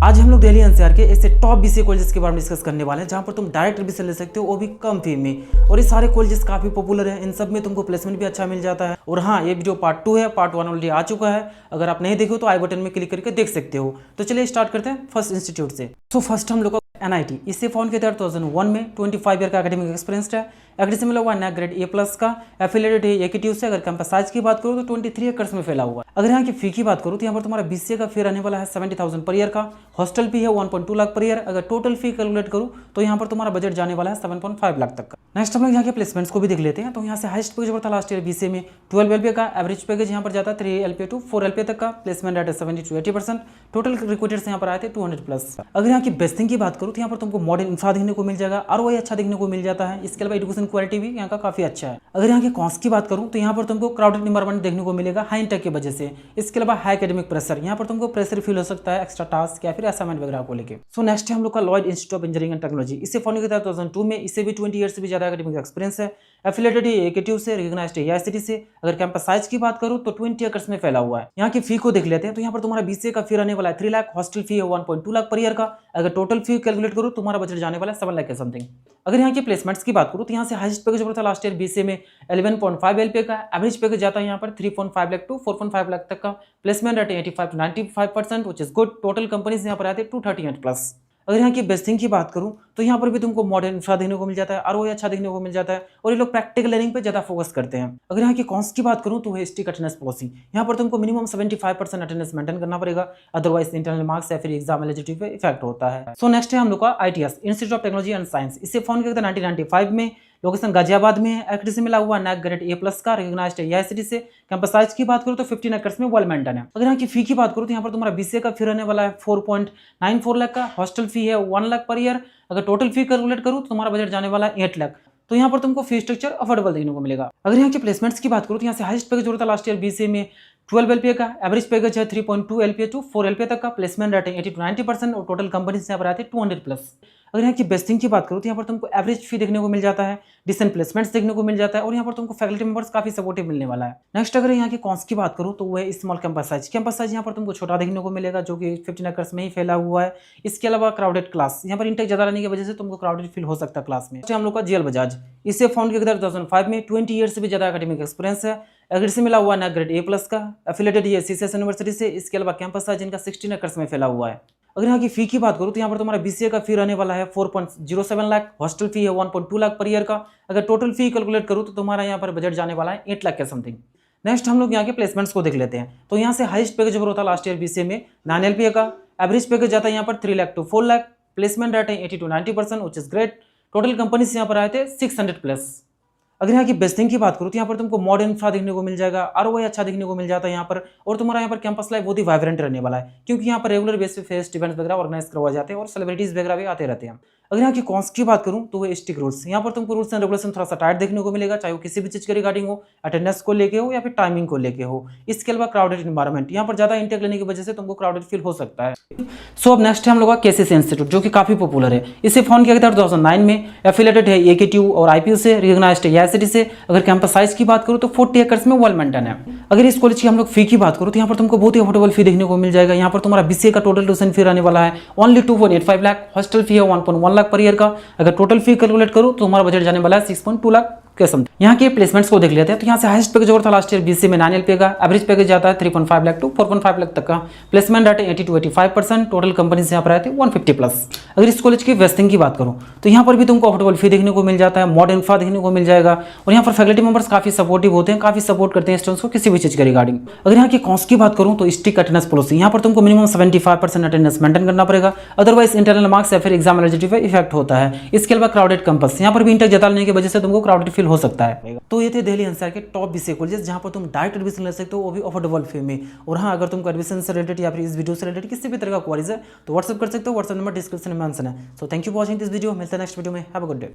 आज हम लोग दिल्ली एनसीआर के ऐसे टॉप बीसीए कॉलेजेस के बारे में डिस्कस करने वाले हैं जहां पर तुम डायरेक्ट एडमिशन ले सकते हो, वो भी कम फी में। और ये सारे कॉलेजेस काफी पॉपुलर है, इन सब में तुमको प्लेसमेंट भी अच्छा मिल जाता है। और हाँ, ये वीडियो पार्ट 2 है, पार्ट 1 ऑलरेडी आ चुका है। अगर आप नहीं देखो तो आई बटन में क्लिक करके देख सकते हो। तो चलिए स्टार्ट करते हैं फर्स्ट इंस्टीट्यूट से। तो फर्स्ट हम लोग का एनआईटी, इसे फाउंड किया था 2001 में। 25 ईयर का एकेडमिक एक्सपीरियंस है। एग्री से मिला हुआ नैक ग्रेड ए प्लस का, एफिलिएटेड है एकेटीयू से। अगर कैंपस साइज की बात करूँ तो 23 एकड़ में फैला हुआ है। अगर यहाँ की फी की बात करूँ तो यहाँ पर तुम्हारा बीसीए का फी रहने वाला है 70,000 पर ईयर का। हॉस्टल फी है 1.2 लाख पर ईयर। अगर टोटल फी कैलकुलेट करूँ तो यहाँ पर तुम्हारा बजट जाने वाला है 7.5 लाख तक का। नेक्स्ट हम लोग यहाँ के प्लेसमेंट्स को भी देख लेते हैं। तो यहाँ से हाईएस्ट पैकेज था लास्ट ईयर बीसीए में 12 एलपीए का। एवरेज पैकेज यहाँ पर जाता है 3 एलपीए टू 4 एलपीए तक का। प्लेसमेंट रेट है 70 to 80%। टोटल रिक्रूटर्स यहाँ पर आए थे 200+। अगर यहाँ की बेस्टिंग की बात करूँ तो यहाँ पर तुमको मॉडर्न इंफ्रा देखने को मिल जाएगा और वही अच्छा देखने को मिल जाता है। इसके अलावा एजुकेशन क्वालिटी भी यहाँ का काफी अच्छा है। अगर यहाँ के कॉस्ट की बात करूँ तो यहाँ पर तुमको क्राउडेड एनवायरनमेंट देखने को मिलेगा हाई टेक की वजह से। इसके अलावा हाई एकेडमिक प्रेशर, यहाँ पर तुमको प्रेशर फील हो सकता है एक्स्ट्रा टास्क या फिर असाइनमेंट वगैरह को लेकर। सो नेक्स्ट है हम लोग का Lloyd institute of engineering and technology. इसे फाउंड किया था 2002 में। इसे भी 20 ईयर से भी ज्यादा एकेडमिक एक्सपीरियंस है। एफिलिएटेड है एकेटीयू से, रिकॉग्नाइज्ड है एआईसीटी से। अगर कैंपस साइज की बात करूँ तो 20 एकर्स में फैला हुआ है। यहाँ की फी को देख लेते हैं। तो यहाँ पर तुम्हारा बीसीए का फी रहने वाला है 3 लाख। हॉस्टल फी है 1.2 लाख पर ईयर का। अगर टोटल फी कैलकुलेट करूँ तो तुम्हारा बजट जाने वाला है 7 लाख के समथिंग। अगर यहाँ के प्लेसमेंट्स की बात करूँ तो यहाँ से हाईएस्ट पैकेज था लास्ट ईयर बीसीए में 11.5 एलपीए का। एवरेज पैकेज जाता है यहाँ पर 3.5 लाख टू 4.5 लाख तक का। Placement rate 85 to 95%, which is good. Total companies यहाँ पर आते हैं 238+। अगर यहाँ की बेस्टिंग की बात करूँ तो यहाँ पर भी तुमको मॉडर्न इंफ्रा देखने को मिल जाता है और वो अच्छा देखने को मिल जाता है। और ये लोग प्रैक्टिकल लर्निंग पे ज्यादा फोकस करते हैं। अगर यहाँ की कॉस्ट की बात करूँ तो है स्ट्रिक्ट अटेंडेंस पॉलिसी। यहाँ पर तुमको मिनिमम 75% अटेंडेंस मेंटेन करना पड़ेगा, अदरवाइज इंटरनल मार्क्स या फिर एग्जाम एलिजिबिलिटी पे इफेक्ट होता है। सो नेक्स्ट है हम लोग का ITS, institute of technology and science. इसे फाउंड किया था 1995 में। लोकेशन गाजियाबाद में है। एकेडमी से मिला हुआ नैक ग्रेड ए प्लस का, रिकॉग्नाइज्ड है एआईसीटी से। कैंपस साइज की बात करूँ तो 15 एकर्स में वेल मेंटेन है। अगर यहाँ की फी की बात करूँ तो यहाँ पर तुम्हारा बीसीए का फी रहने वाला है 4.94 लाख का। हॉस्टल फी है 1 लाख पर ईयर। अगर टोटल फी कैलकुलेट करूँ तो तुम्हारा बजट जाने वाला है 8 लाख। तो यहाँ पर तुमको फी स्ट्रक्चर अफोर्डेबल देखने को मिलेगा। अगर यहाँ के प्लेसमेंट्स की बात करूँ तो यहाँ से हाईएस्ट पैकेज होता है लास्ट ईयर बीसीए में 12 एलपीए का। एवरेज पैकेज है 3.2 एलपीए टू 4 एलपीए तक का। प्लेसमेंट रेट है 80 to 90% और टोटल कंपनीज यहाँ पर आते हैं 200+। अगर यहाँ की बेस्टिंग की बात करूँ तो यहाँ पर तुमको एवरेज फी देखने को मिल जाता है, डिसेंट प्लेसमेंट्स देखने को मिल जाता है और यहाँ पर तुमको फैकल्टी मेंबर्स काफी सपोर्टिव मिलने वाला है। नेक्स्ट अगर यहाँ की कॉस्ट की बात करूँ तो वो है small campus size. Campus size यहाँ पर तुमको छोटा देखने को मिलेगा जो कि 15 एकर्स में ही फैला हुआ है। इसके अलावा क्राउडेड क्लास, यहाँ पर इंटेक ज्यादा रहने की वजह से तुमको क्राउडेड फील हो सकता है क्लास में। हम लोग का जेएल बजाज, इसे फाउंड किया था 2005 में। 20 ईयर से भी ज्यादा एकेडमिक एक्सपीरियंस है। एग्री से मिला हुआ नैक ग्रेड ए प्लस का। एफिलिएटेड है सीसीएस यूनिवर्सिटी से। इसके अलावा कैंपस साइज इनका 16 एकर्स में फैला हुआ है। अगर यहाँ की फी की बात करूँ तो यहाँ पर तुम्हारा बीसीए का फी रहने वाला है 4.07 लाख। हॉस्टल फी है 1.2 लाख पर ईयर का। अगर टोटल फी कैलकुलेट करूँ तो तुम्हारा यहाँ पर बजट जाने वाला है 8 लाख के समथिंग। नेक्स्ट हम लोग यहाँ के प्लेसमेंट्स को देख लेते हैं। तो यहाँ से हाईएस्ट पैकेज होता है लास्ट ईयर बीसीए में 9 एलपीए का। एवरेज पैकेज जाता है यहाँ पर 3 लाख टू 4 लाख। प्लेसमेंट रेट है 80 to 90%, which is great. Total companies यहाँ पर आए थे 600+। अगर यहाँ की बेस्टिंग की बात करूँ तो यहाँ पर तुमको मॉडर्न इंफ्रा देखने को मिल जाएगा और वही अच्छा देखने को मिल जाता है यहाँ पर। और तुम्हारा यहाँ पर कैंपस लाइफ बहुत ही वाइब्रेंट रहने वाला है क्योंकि यहाँ पर रेगुलर बेस पे फेस्ट इवेंट्स वगैरह ऑर्गेनाइज करवाए जाते हैं और सेलिब्रिटीज वगैरह भी आते रहते हैं। अगर यहाँ की कॉस्ट की बात करूँ तो वो स्ट्रिक्ट रूल्स, यहाँ पर तुमको रूल्स एंड रेगुलेशन थोड़ा सा टाइट देखने को मिलेगा, चाहे वो किसी भी चीज के रिगार्डिंग हो, अटेंडेंस को लेके हो या फिर टाइमिंग को लेके हो। इसके अलावा क्राउडेड एनवायरनमेंट, यहाँ पर ज्यादा इंटेक लेने की वजह से तुमको क्राउडेड फील हो सकता है। सो अब नेक्स्ट है हम लोग का केसीसी इंस्टीट्यूट जो कि काफी पॉपुलर है। इसे फाउंड किया गया था 2009 में। एफिलिएटेड है एकेटीयू और आईपीयू से, रिकॉग्नाइज्ड है एआईसीटी से। अगर कैंपस साइज की बात करूँ तो 40 एकर्स में वेल मेंटेन है। अगर इस कॉलेज की हम लोग फी की बात करूँ तो यहाँ पर तुमको बहुत ही अफोर्डेबल फी देखने को मिल जाएगा। यहाँ पर तुम्हारा बीसीए का टोटल ट्यूशन फी रहने वाला है ओनली 2.85 लाख। हॉस्टल फी है 1.1 लाख पर ईयर का। अगर टोटल फी कैलकुलेट करूँ तो हमारा बजट जाने वाला है 6.2 लाख के समथिंग। यहाँ के प्लेसमेंट्स को देख लेते हैं। तो यहाँ से हाईएस्ट पैकेज था लास्ट ईयर बीसीए में 9 एलपीए का। एवरेज पैकेज जाता है 3.5 लाख टू 4.5 लाख तक का। Placement rate 80 to 85%। Total companies यहाँ पर आए थे 150+। अगर इस कॉलेज की वेस्टिंग की बात करूँ तो यहाँ पर भी तुमको अफोर्डेबल फी देखने को मिल जाता है, मॉडर्न इंफ्रा देखने को मिल जाएगा और यहाँ पर फैकल्टी मेंबर्स काफी सपोर्टिव होते हैं, काफी सपोर्ट करते हैं स्टूडेंट्स को किसी भी चीज के रिगार्डिंग। अगर यहाँ की कॉस्ट की बात करूँ तो स्ट्रिक्ट अटेंडेंस पॉलिसी, यहाँ पर तुमको मिनिमम 75% अटेंडेंस मेंटेन करना पड़ेगा, अदरवाइज इंटरनल मार्क्स या फिर एग्जाम एलिजिबिलिटी पे इफेक्ट होता है। इसके अलावा क्राउडेड कैंपस, यहाँ पर भी इंटेक ज्यादा लेने की वजह से तुमको क्राउडेड फील हो सकता है। तो ये थे दिल्ली एनसीआर के टॉप बीसीए कॉलेजेस जहां पर तुम डायरेक्ट एडमिशन ले सकते हो, वो भी अफोर्डेबल फी में। और हाँ, अगर तुमको एडमिशन से रिलेटेड या फिर इस वीडियो से रिलेटेड किसी भी तरह का क्वेरीज है तो व्हाट्सएप कर सकते हो। व्हाट्सएप नंबर डिस्क्रिप्शन में मेंशन है। So thank you for watching this video. मिलते हैं नेक्स्ट वीडियो में। Have a good day.